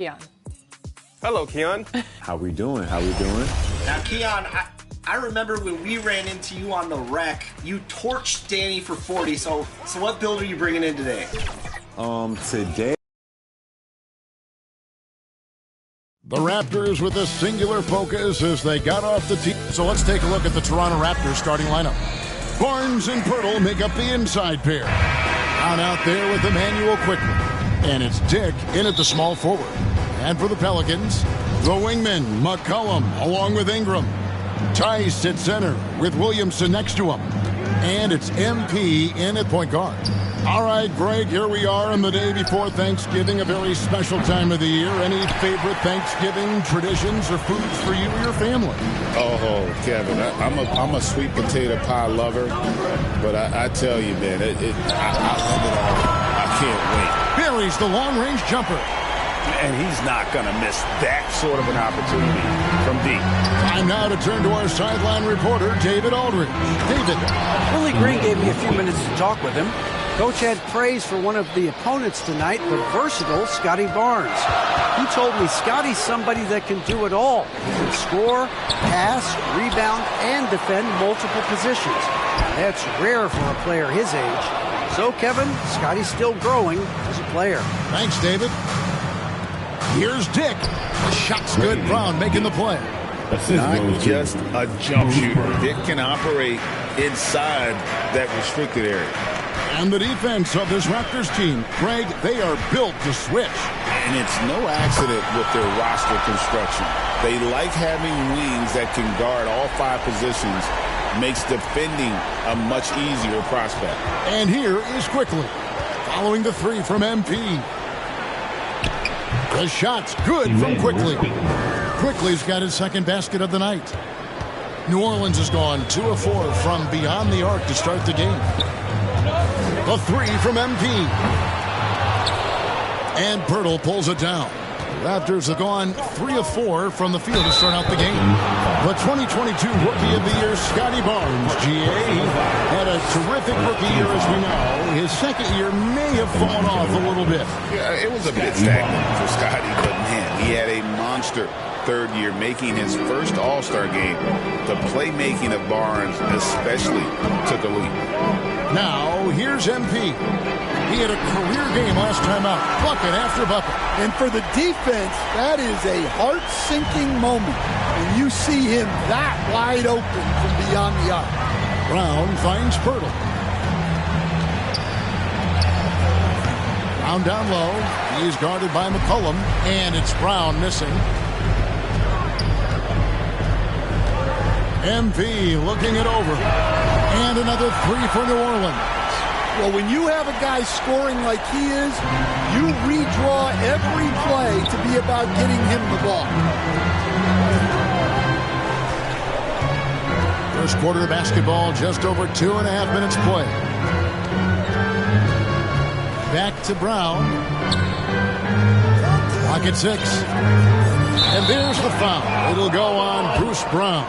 Keon. Hello, Keon. How we doing? How we doing? Now, Keon, I remember when we ran into you on the wreck, you torched Danny for 40. So what build are you bringing in today? Today. The Raptors with a singular focus as they got off the tee. So let's take a look at the Toronto Raptors starting lineup. Barnes and Pirtle make up the inside pair. Out there with Emmanuel quickly. And it's Dick in at the small forward. And for the Pelicans, the wingman, McCollum, along with Ingram. Tice at center with Williamson next to him. And it's MP in at point guard. All right, Greg, here we are on the day before Thanksgiving, a very special time of the year. Any favorite Thanksgiving traditions or foods for you or your family? Oh, Kevin, I'm a sweet potato pie lover, but I tell you, man, I love it all. I can't wait. Buries the long-range jumper. And he's not going to miss that sort of an opportunity from deep. Time now to turn to our sideline reporter, David Aldridge. David. Willie Green gave me a few minutes to talk with him. Coach had praise for one of the opponents tonight, the versatile Scotty Barnes. He told me Scotty's somebody that can do it all. He can score, pass, rebound, and defend multiple positions. That's rare for a player his age. So, Kevin, Scotty's still growing as a player. Thanks, David. Here's Dick. The shot's good. Brown making the play. Not just a jump shooter. Dick can operate inside that restricted area. And the defense of this Raptors team, Craig, they are built to switch. And it's no accident with their roster construction. They like having wings that can guard all 5 positions. Makes defending a much easier prospect. And here is Quickly. Following the 3 from MP. The shot's good from Quickly. Quickly's got his second basket of the night. New Orleans has gone 2 of 4 from beyond the arc to start the game. The 3 from MP. And Pirtle pulls it down. Raptors have gone 3 of 4 from the field to start out the game. The 2022 Rookie of the Year, Scotty Barnes, GA, had a terrific rookie year as we know. His second year may have fallen off a little bit. Yeah, it was a bit stagnant for Scotty, but man, he had a monster third year, making his first All-Star game. The playmaking of Barnes especially took a leap. Now, here's MP. He had a career game last time out, bucket after bucket. And for the defense, that is a heart-sinking moment. And you see him that wide open from beyond the arc. Brown finds Pirtle. Brown down low. He's guarded by McCollum. And it's Brown missing. MP looking it over. And another 3 for New Orleans. Well, when you have a guy scoring like he is, you redraw every play to be about getting him the ball. First quarter of basketball, just over 2.5 minutes play. Back to Brown. Clock at 6. And there's the foul. It'll go on Bruce Brown.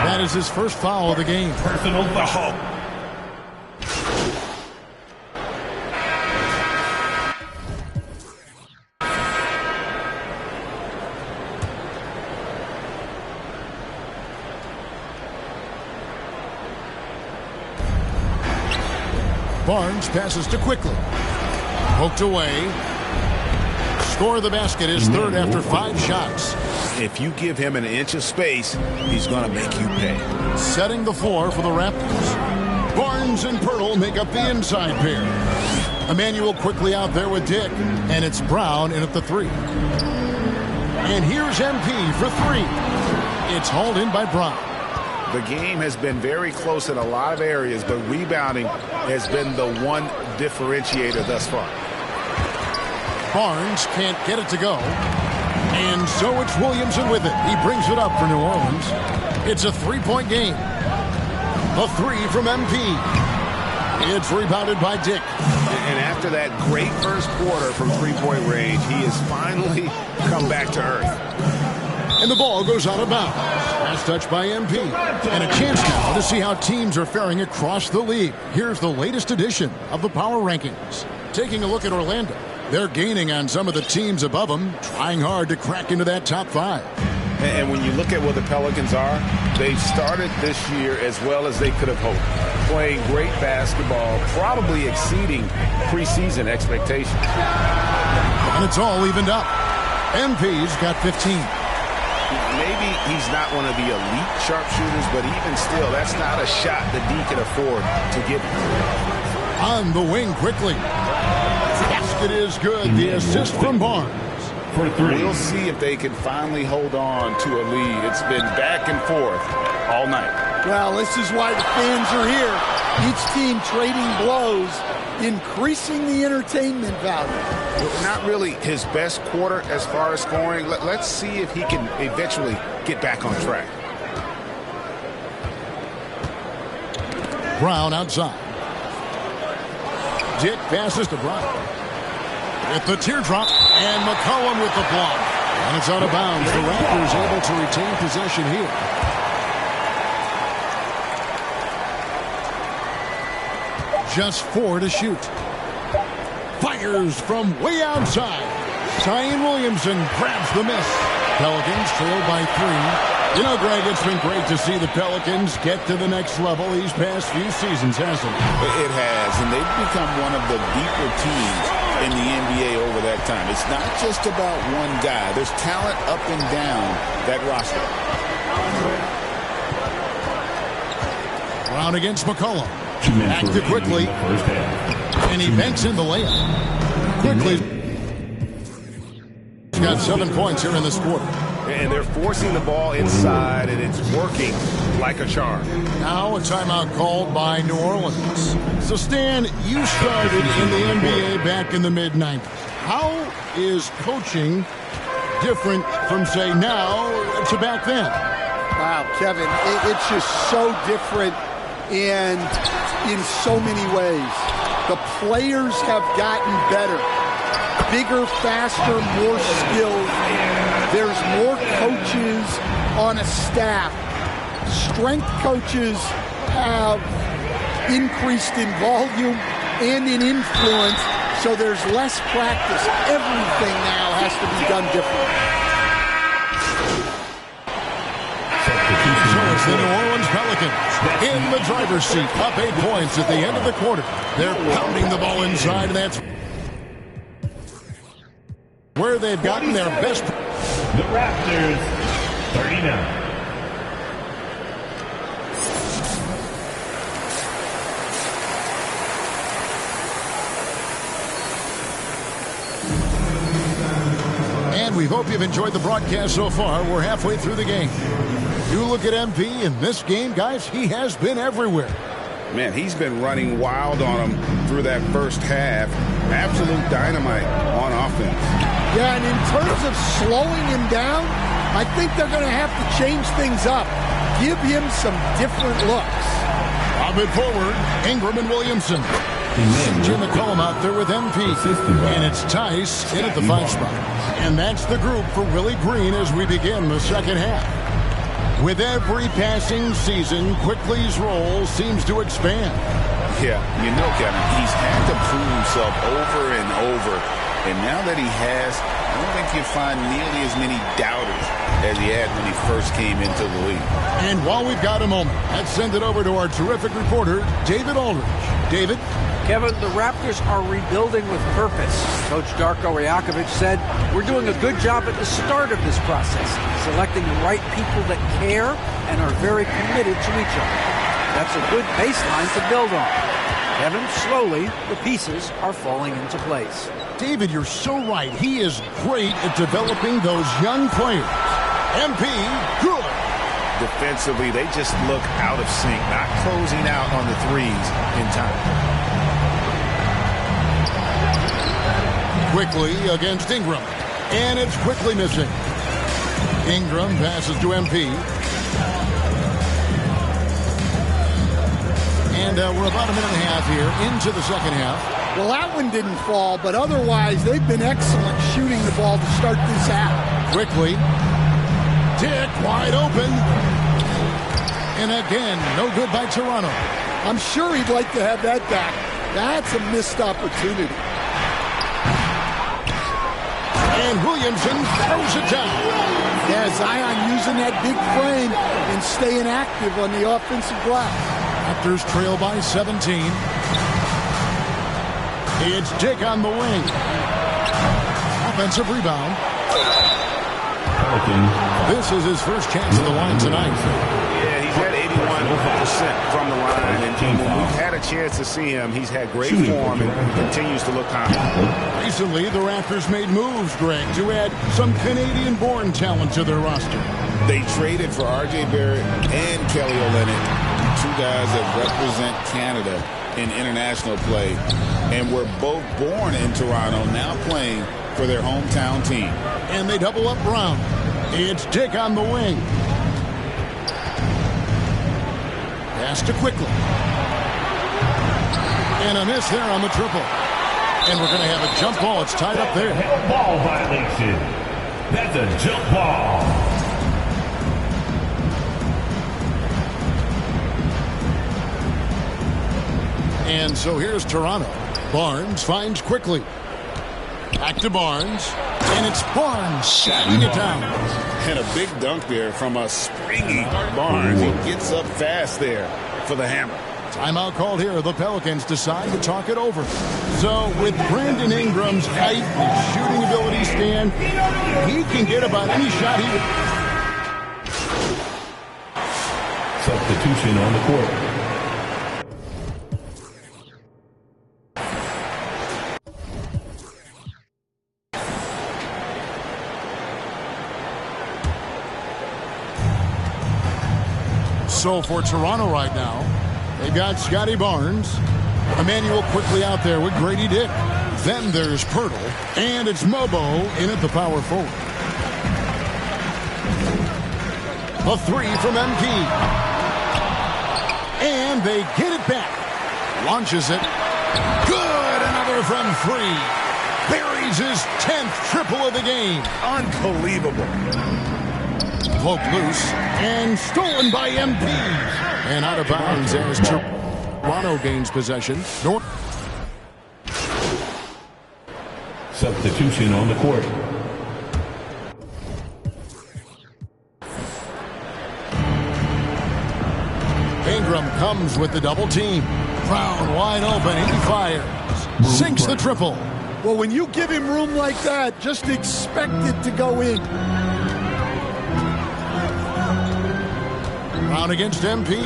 That is his first foul of the game. Personal foul. Barnes passes to Quickly. Poked away. Score the basket is third after 5 shots. If you give him an inch of space, he's going to make you pay. Setting the floor for the Raptors. Barnes and Pirtle make up the inside pair. Emmanuel Quickly out there with Dick. And it's Brown in at the 3. And here's MP for 3. It's hauled in by Brown. The game has been very close in a lot of areas, but rebounding has been the one differentiator thus far. Barnes can't get it to go. And so it's Williamson with it. He brings it up for New Orleans. It's a 3-point game. A 3 from MP. It's rebounded by Dick. And after that great first quarter from three-point range, he has finally come back to earth. And the ball goes out of bounds. Last touch by MP. And a chance now to see how teams are faring across the league. Here's the latest edition of the Power Rankings. Taking a look at Orlando. They're gaining on some of the teams above them, trying hard to crack into that top 5. And when you look at where the Pelicans are, they've started this year as well as they could have hoped. Playing great basketball, probably exceeding preseason expectations. And it's all evened up. MP's got 15. Maybe he's not one of the elite sharpshooters, but even still, that's not a shot that D can afford to give him. On the wing quickly. Basket is good. The assist from Barnes. We'll see if they can finally hold on to a lead. It's been back and forth all night. Well, this is why the fans are here. Each team trading blows, increasing the entertainment value. Not really his best quarter as far as scoring. Let's see if he can eventually get back on track. Brown outside. Dick passes to Brown. With the teardrop, and McCollum with the block. And it's out of bounds. The Raptors able to retain possession here. Just 4 to shoot. Fires from way outside. Zion Williamson grabs the miss. Pelicans trail by 3. You know, Greg, it's been great to see the Pelicans get to the next level these past few seasons, hasn't it? It has, and they've become one of the deeper teams in the NBA over that time. It's not just about one guy. There's talent up and down that roster. Brown against McCollum. Back to Quickly. And he banks in the layup. Quickly. He's got 7 points here in this quarter. And they're forcing the ball inside, and it's working like a charm. Now a timeout called by New Orleans. So, Stan, you started in the NBA back in the mid-90s. How is coaching different from, say, now to back then? Wow, Kevin, it's just so different and in so many ways. The players have gotten better. Bigger, faster, more skilled. There's more coaches on a staff. Strength coaches have increased in volume and in influence, so there's less practice. Everything now has to be done differently. So it's the New Orleans Pelicans in the driver's seat, up 8 points at the end of the quarter. They're pounding the ball inside, and that's where they've gotten their best. The Raptors, 39. And we hope you've enjoyed the broadcast so far. We're halfway through the game. You look at MP in this game, guys, he has been everywhere. Man, he's been running wild on him through that first half. Absolute dynamite on offense. Yeah, and in terms of slowing him down, I think they're going to have to change things up. Give him some different looks. Up and forward, Ingram and Williamson. Jim McCollum out there with MP. And it's Tice in at the 5 spot. And that's the group for Willie Green as we begin the second half. With every passing season, Quickly's role seems to expand. Yeah, you know, Kevin, he's had to prove himself over and over. And now that he has, I don't think you'll find nearly as many doubters as he had when he first came into the league. And while we've got a moment, let's send it over to our terrific reporter, David Aldridge. David? Kevin, the Raptors are rebuilding with purpose. Coach Darko Rajakovic said, we're doing a good job at the start of this process, selecting the right people that care and are very committed to each other. That's a good baseline to build on. Kevin, slowly, the pieces are falling into place. David, you're so right. He is great at developing those young players. MP, good. Defensively, they just look out of sync, not closing out on the threes in time. Quickly against Ingram. And it's Quickly missing. Ingram passes to MP. And we're about a minute and a half here into the second half. Well, that one didn't fall, but otherwise they've been excellent shooting the ball to start this half. Quickly. Dick wide open. And again, no good by Toronto. I'm sure he'd like to have that back. That's a missed opportunity. And Williamson throws it down. Yeah, Zion using that big frame and staying active on the offensive glass. Raptors trail by 17. It's Dick on the wing. Offensive rebound. This is his first chance at the line tonight. Yeah, he's at 81% from the line, and when we've had a chance to see him, he's had great form and continues to look confident. Recently, the Raptors made moves, Greg, to add some Canadian-born talent to their roster. They traded for R.J. Barrett and Kelly Olynyk, two guys that represent Canada in international play, and were both born in Toronto, now playing for their hometown team. And they double up Brown. It's Dick on the wing. Pass to Quickly. And a miss there on the triple. And we're going to have a jump ball. It's tied up there. Ball violation. That's a jump ball. And so here's Toronto. Barnes finds Quickly. Back to Barnes. And it's Barnes shutting it down. And a big dunk there from a springy Barnes. He gets up fast there for the hammer. Timeout called here. The Pelicans decide to talk it over. So with Brandon Ingram's height, his shooting ability, Stan, he can get about any shot he would. Substitution on the court. So for Toronto right now, they've got Scotty Barnes, Emmanuel Quickly out there with Grady Dick. Then there's Pirtle, and it's Mobo in at the power forward. A three from MP. And they get it back. Launches it. Good, another from three. Buries his 10th triple of the game. Unbelievable. Poked loose and stolen by MP. And out of bounds as Toronto gains possession. Substitution on the court. Ingram comes with the double team. Brown wide open. He fires. Sinks the triple. Well, when you give him room like that, just expect it to go in. Brown against MP.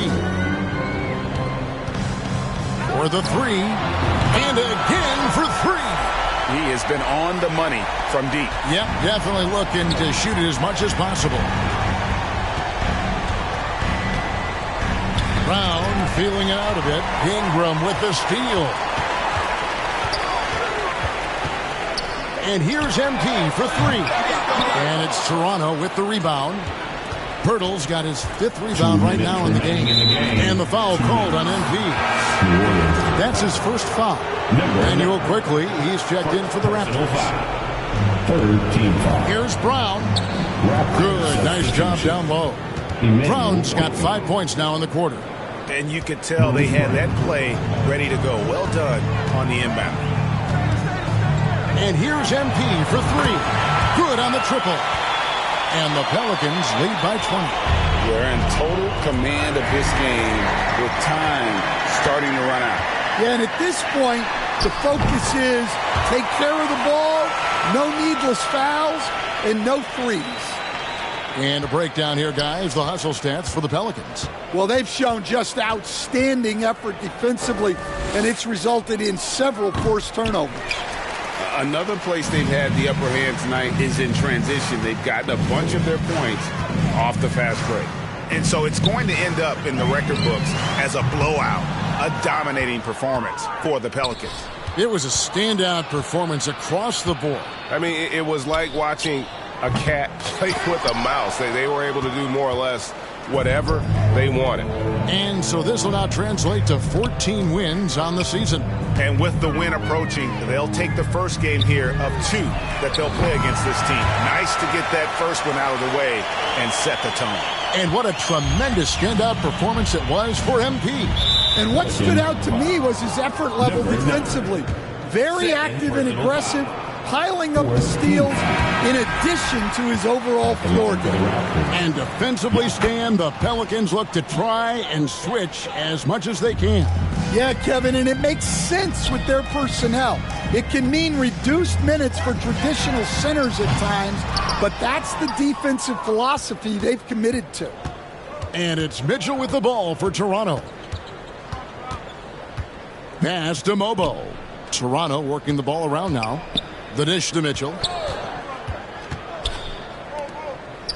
For the three. And again for three. He has been on the money from deep. Yep, definitely looking to shoot it as much as possible. Brown feeling it out a bit. Ingram with the steal. And here's MP for three. And it's Toronto with the rebound. Pirtle's got his 5th rebound right now in the game. And the foul called on MP. That's his first foul. Emmanuel Quickly, he's checked in for the Raptors. 3rd team foul. Here's Brown. Good, nice job down low. Brown's got 5 points now in the quarter. And you could tell they had that play ready to go. Well done on the inbound. And here's MP for three. Good on the triple. And the Pelicans lead by 20. They're in total command of this game with time starting to run out. Yeah, and at this point, the focus is take care of the ball, no needless fouls, and no threes. And a breakdown here, guys, the hustle stats for the Pelicans. Well, they've shown just outstanding effort defensively, and it's resulted in several forced turnovers. Another place they've had the upper hand tonight is in transition. They've gotten a bunch of their points off the fast break. And so it's going to end up in the record books as a blowout, a dominating performance for the Pelicans. It was a standout performance across the board. I mean, it was like watching a cat play with a mouse. They were able to do more or less whatever they wanted. And so this will now translate to 14 wins on the season. And with the win approaching, they'll take the first game here of 2 that they'll play against this team. Nice to get that first one out of the way and set the tone. And what a tremendous standout performance it was for MP. And what stood out to me was his effort level defensively. Very active and aggressive, piling up the steals in addition to his overall floor game. And defensively, Stan, the Pelicans look to try and switch as much as they can. Yeah, Kevin, and it makes sense with their personnel. It can mean reduced minutes for traditional centers at times, but that's the defensive philosophy they've committed to. And it's Mitchell with the ball for Toronto. Pass to Mobo. Toronto working the ball around now. The dish to Mitchell.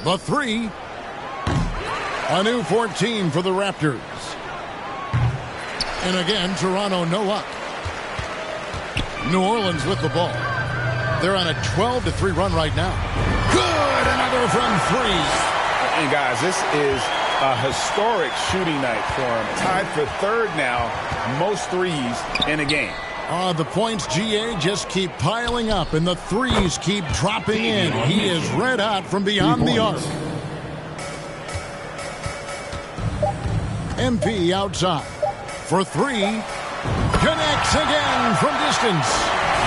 The three. A new 14 for the Raptors. And again, Toronto no luck. New Orleans with the ball. They're on a 12-3 run right now. Good! Another from three. And guys, this is a historic shooting night for him. Tied for third now, most threes in a game. The points, GA, just keep piling up, and the threes keep dropping in. He is red hot from beyond the arc. MP outside for three. Connects again from distance.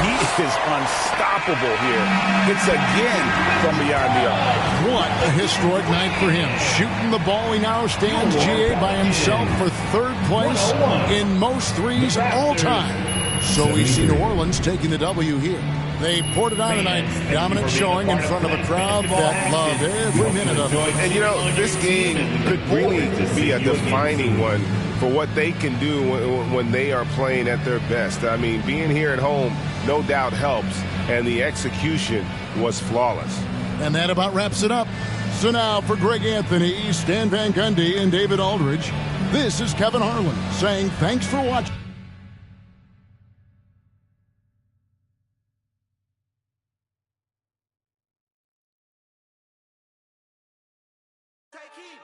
He is unstoppable here. It's again from beyond the arc. What a historic night for him. Shooting the ball, he now stands, GA, by himself for third place in most threes all time. So we see New Orleans taking the W here. They poured it on tonight. Dominant showing in front of a crowd that loved every minute of it. And, you know, this game could really be a defining one for what they can do when they are playing at their best. I mean, being here at home no doubt helps, and the execution was flawless. And that about wraps it up. So now for Greg Anthony, Stan Van Gundy, and David Aldridge, this is Kevin Harlan saying thanks for watching. Take heed.